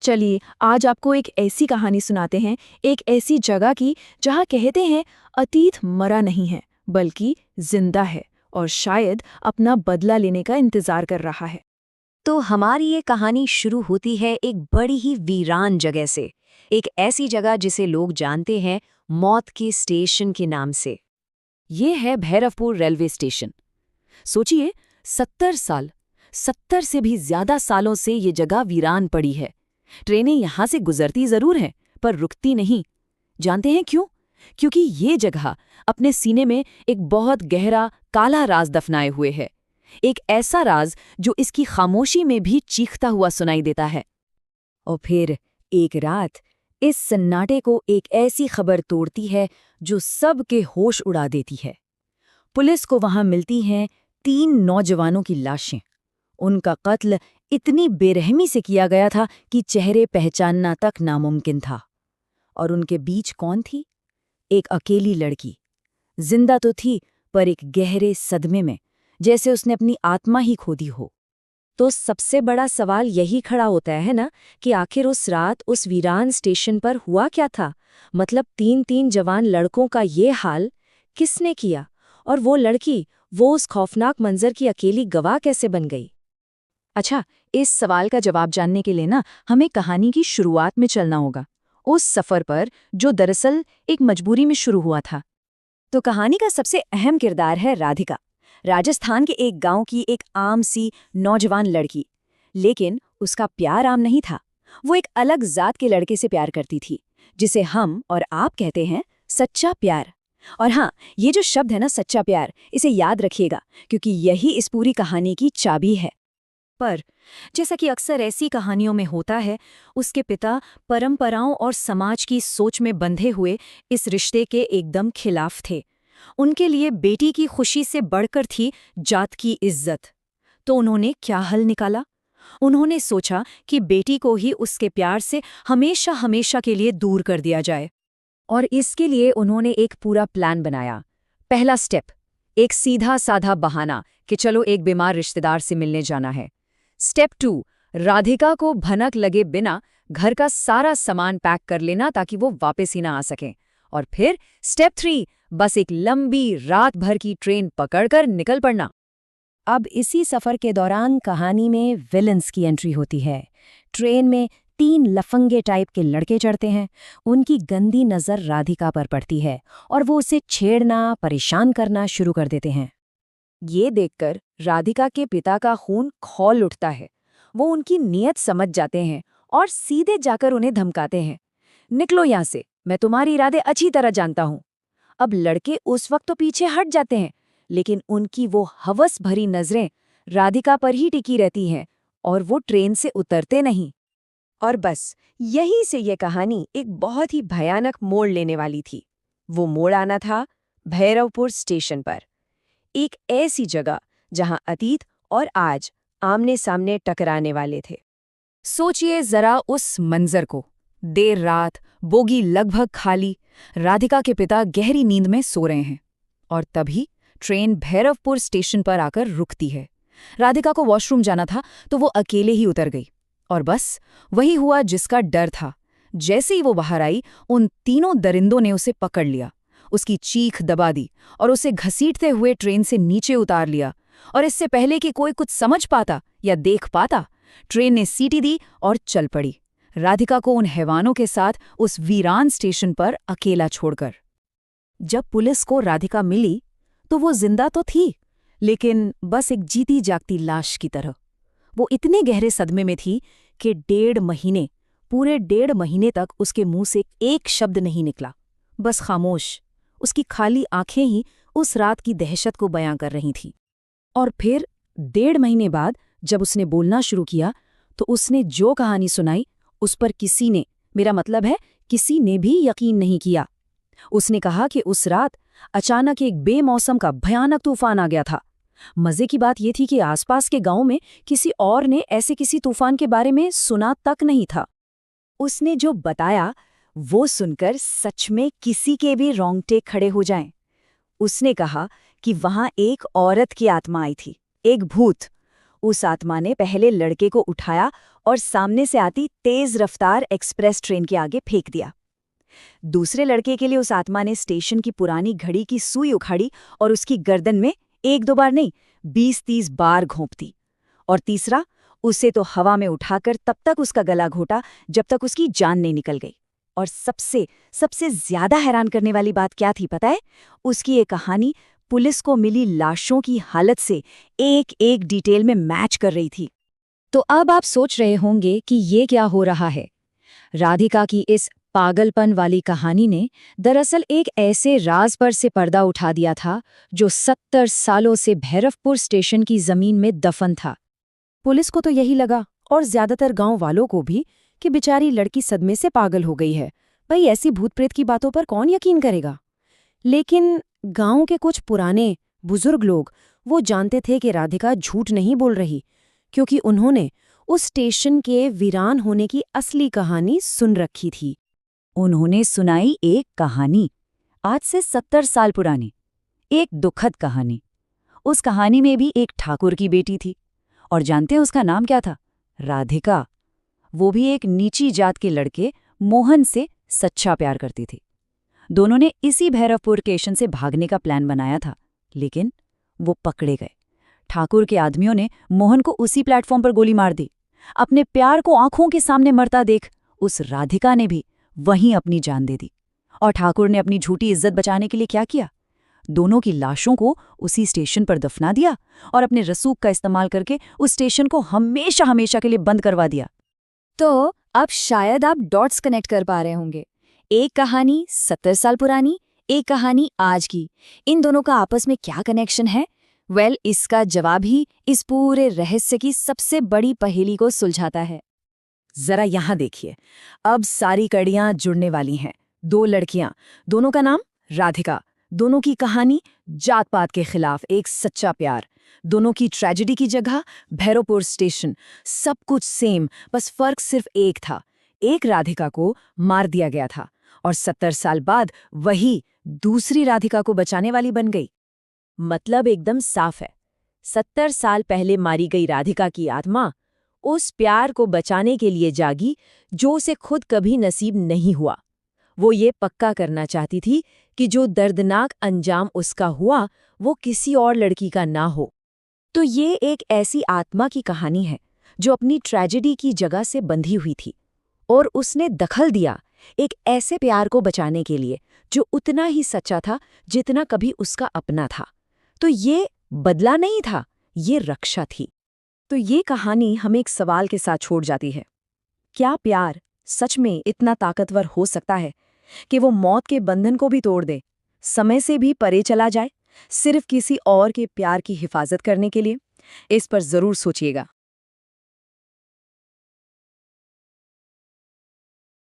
चलिए आज आपको एक ऐसी कहानी सुनाते हैं, एक ऐसी जगह की जहाँ कहते हैं अतीत मरा नहीं है बल्कि जिंदा है और शायद अपना बदला लेने का इंतजार कर रहा है। तो हमारी ये कहानी शुरू होती है एक बड़ी ही वीरान जगह से। एक ऐसी जगह जिसे लोग जानते हैं मौत के स्टेशन के नाम से। ये है भैरवपुर रेलवे स्टेशन। सोचिए 70 से भी ज्यादा सालों से ये जगह वीरान पड़ी है। ट्रेनें यहां से गुजरती जरूर हैं पर रुकती नहीं। जानते हैं क्यों? क्योंकि ये जगह अपने सीने में एक बहुत गहरा काला राज दफनाए हुए है। एक ऐसा राज जो इसकी खामोशी में भी चीखता हुआ सुनाई देता है। और फिर एक रात इस सन्नाटे को एक ऐसी खबर तोड़ती है जो सबके होश उड़ा देती है। पुलिस को वहां मिलती हैं 3 नौजवानों की लाशें। उनका कत्ल इतनी बेरहमी से किया गया था कि चेहरे पहचानना तक नामुमकिन था। और उनके बीच कौन थी? एक अकेली लड़की। जिंदा तो थी पर एक गहरे सदमे में, जैसे उसने अपनी आत्मा ही खो दी हो। तो सबसे बड़ा सवाल यही खड़ा होता है ना कि आखिर उस रात उस वीरान स्टेशन पर हुआ क्या था? मतलब 3 जवान लड़कों का ये हाल किसने किया? और वो लड़की, वो उस खौफनाक मंजर की अकेली गवाह कैसे बन गई? अच्छा, इस सवाल का जवाब जानने के लिए ना हमें कहानी की शुरुआत में चलना होगा, उस सफर पर जो दरअसल एक मजबूरी में शुरू हुआ था। तो कहानी का सबसे अहम किरदार है राधिका, राजस्थान के एक गांव की एक आम सी नौजवान लड़की। लेकिन उसका प्यार आम नहीं था। वो एक अलग जात के लड़के से प्यार करती थी, जिसे हम और आप कहते हैं सच्चा प्यार। और हाँ, ये जो शब्द है ना सच्चा प्यार, इसे याद रखिएगा क्योंकि यही इस पूरी कहानी की चाबी है। पर जैसा कि अक्सर ऐसी कहानियों में होता है, उसके पिता परंपराओं और समाज की सोच में बंधे हुए इस रिश्ते के एकदम खिलाफ थे। उनके लिए बेटी की खुशी से बढ़कर थी जात की इज्जत। तो उन्होंने क्या हल निकाला? उन्होंने सोचा कि बेटी को ही उसके प्यार से हमेशा हमेशा के लिए दूर कर दिया जाए। और इसके लिए उन्होंने एक पूरा प्लान बनाया। पहला स्टेप, एक सीधा साधा बहाना कि चलो एक बीमार रिश्तेदार से मिलने जाना है। स्टेप 2, राधिका को भनक लगे बिना घर का सारा सामान पैक कर लेना ताकि वो वापस ही ना आ सकें। और फिर स्टेप 3, बस एक लंबी रात भर की ट्रेन पकड़कर निकल पड़ना। अब इसी सफर के दौरान कहानी में विलन्स की एंट्री होती है। ट्रेन में 3 लफंगे टाइप के लड़के चढ़ते हैं। उनकी गंदी नज़र राधिका पर पड़ती है और वो उसे छेड़ना, परेशान करना शुरू कर देते हैं। ये देखकर राधिका के पिता का खून खौल उठता है। वो उनकी नीयत समझ जाते हैं और सीधे जाकर उन्हें धमकाते हैं, निकलो यहाँ से, मैं तुम्हारे इरादे अच्छी तरह जानता हूँ। अब लड़के उस वक्त तो पीछे हट जाते हैं, लेकिन उनकी वो हवस भरी नजरें राधिका पर ही टिकी रहती हैं और वो ट्रेन से उतरते नहीं। और बस यहीं से ये कहानी एक बहुत ही भयानक मोड़ लेने वाली थी। वो मोड़ आना था भैरवपुर स्टेशन पर, एक ऐसी जगह जहां अतीत और आज आमने सामने टकराने वाले थे। सोचिए जरा उस मंजर को। देर रात, बोगी लगभग खाली, राधिका के पिता गहरी नींद में सो रहे हैं और तभी ट्रेन भैरवपुर स्टेशन पर आकर रुकती है। राधिका को वॉशरूम जाना था तो वो अकेले ही उतर गई और बस वही हुआ जिसका डर था। जैसे ही वो बाहर आई, उन तीनों दरिंदों ने उसे पकड़ लिया, उसकी चीख दबा दी और उसे घसीटते हुए ट्रेन से नीचे उतार लिया। और इससे पहले कि कोई कुछ समझ पाता या देख पाता, ट्रेन ने सीटी दी और चल पड़ी, राधिका को उन हैवानों के साथ उस वीरान स्टेशन पर अकेला छोड़कर। जब पुलिस को राधिका मिली तो वो जिंदा तो थी, लेकिन बस एक जीती जागती लाश की तरह। वो इतने गहरे सदमे में थी कि पूरे 1.5 महीने तक उसके मुंह से एक शब्द नहीं निकला, बस खामोश। उसकी खाली आंखें ही उस रात की दहशत को बयां कर रही थीं। और फिर 1.5 महीने बाद जब उसने बोलना शुरू किया तो उसने जो कहानी सुनाई उस पर किसी ने, मेरा मतलब है किसी ने भी यकीन नहीं किया। उसने कहा कि उस रात अचानक एक बेमौसम का भयानक तूफान आ गया था। मजे की बात यह थी कि आसपास के गांव में किसी और ने ऐसे किसी तूफान के बारे में सुना तक नहीं था। उसने जो बताया वो सुनकर सच में किसी के भी रोंगटे खड़े हो जाएं। उसने कहा कि वहां एक औरत की आत्मा आई थी, एक भूत। उस आत्मा ने पहले लड़के को उठाया और सामने से आती तेज रफ्तार एक्सप्रेस ट्रेन के आगे फेंक दिया। दूसरे लड़के के लिए उस आत्मा ने स्टेशन की पुरानी घड़ी की सुई उखाड़ी और उसकी गर्दन में 1-2 बार नहीं 20-30 बार घोंप दी। और तीसरा, उसे तो हवा में उठाकर तब तक उसका गला घोटा जब तक उसकी जान नहीं निकल गई। और सबसे ज्यादा हैरान करने वाली बात क्या थी पता है? उसकी ये कहानी पुलिस को मिली लाशों की हालत से एक एक डिटेल में मैच कर रही थी। तो अब आप सोच रहे होंगे कि ये क्या हो रहा है। राधिका की इस पागलपन वाली कहानी ने दरअसल एक ऐसे राज पर से पर्दा उठा दिया था जो 70 सालों से भैरवपुर स्टेशन की जमीन में दफन था। पुलिस को तो यही लगा, और ज्यादातर गांव वालों को भी, कि बेचारी लड़की सदमे से पागल हो गई है। भाई ऐसी भूत प्रेत की बातों पर कौन यकीन करेगा। लेकिन गांव के कुछ पुराने बुजुर्ग लोग वो जानते थे कि राधिका झूठ नहीं बोल रही, क्योंकि उन्होंने उस स्टेशन के वीरान होने की असली कहानी सुन रखी थी। उन्होंने सुनाई एक कहानी, आज से 70 साल पुरानी, एक दुखद कहानी। उस कहानी में भी एक ठाकुर की बेटी थी, और जानते हैं उसका नाम क्या था? राधिका। वो भी एक नीची जात के लड़के मोहन से सच्चा प्यार करती थी। दोनों ने इसी भैरवपुर स्टेशन से भागने का प्लान बनाया था, लेकिन वो पकड़े गए। ठाकुर के आदमियों ने मोहन को उसी प्लेटफॉर्म पर गोली मार दी। अपने प्यार को आंखों के सामने मरता देख उस राधिका ने भी वहीं अपनी जान दे दी। और ठाकुर ने अपनी झूठी इज्जत बचाने के लिए क्या किया? दोनों की लाशों को उसी स्टेशन पर दफना दिया और अपने रसूख का इस्तेमाल करके उस स्टेशन को हमेशा हमेशा के लिए बंद करवा दिया। तो अब शायद आप डॉट्स कनेक्ट कर पा रहे होंगे। एक कहानी 70 साल पुरानी, एक कहानी आज की। इन दोनों का आपस में क्या कनेक्शन है? इसका जवाब ही इस पूरे रहस्य की सबसे बड़ी पहेली को सुलझाता है। जरा यहाँ देखिए, अब सारी कड़ियां जुड़ने वाली हैं। 2 लड़कियां, दोनों का नाम राधिका, दोनों की कहानी जात पात के खिलाफ एक सच्चा प्यार, दोनों की ट्रेजेडी की जगह भैरवपुर स्टेशन। सब कुछ सेम, बस फर्क सिर्फ एक था। एक राधिका को मार दिया गया था और 70 साल बाद वही दूसरी राधिका को बचाने वाली बन गई। मतलब एकदम साफ है, 70 साल पहले मारी गई राधिका की आत्मा उस प्यार को बचाने के लिए जागी जो उसे खुद कभी नसीब नहीं हुआ। वो ये पक्का करना चाहती थी कि जो दर्दनाक अंजाम उसका हुआ वो किसी और लड़की का ना हो। तो ये एक ऐसी आत्मा की कहानी है जो अपनी ट्रेजेडी की जगह से बंधी हुई थी और उसने दखल दिया एक ऐसे प्यार को बचाने के लिए जो उतना ही सच्चा था जितना कभी उसका अपना था। तो ये बदला नहीं था, ये रक्षा थी। तो ये कहानी हमें एक सवाल के साथ छोड़ जाती है, क्या प्यार सच में इतना ताकतवर हो सकता है कि वो मौत के बंधन को भी तोड़ दे, समय से भी परे चला जाए, सिर्फ किसी और के प्यार की हिफाजत करने के लिए? इस पर जरूर सोचिएगा।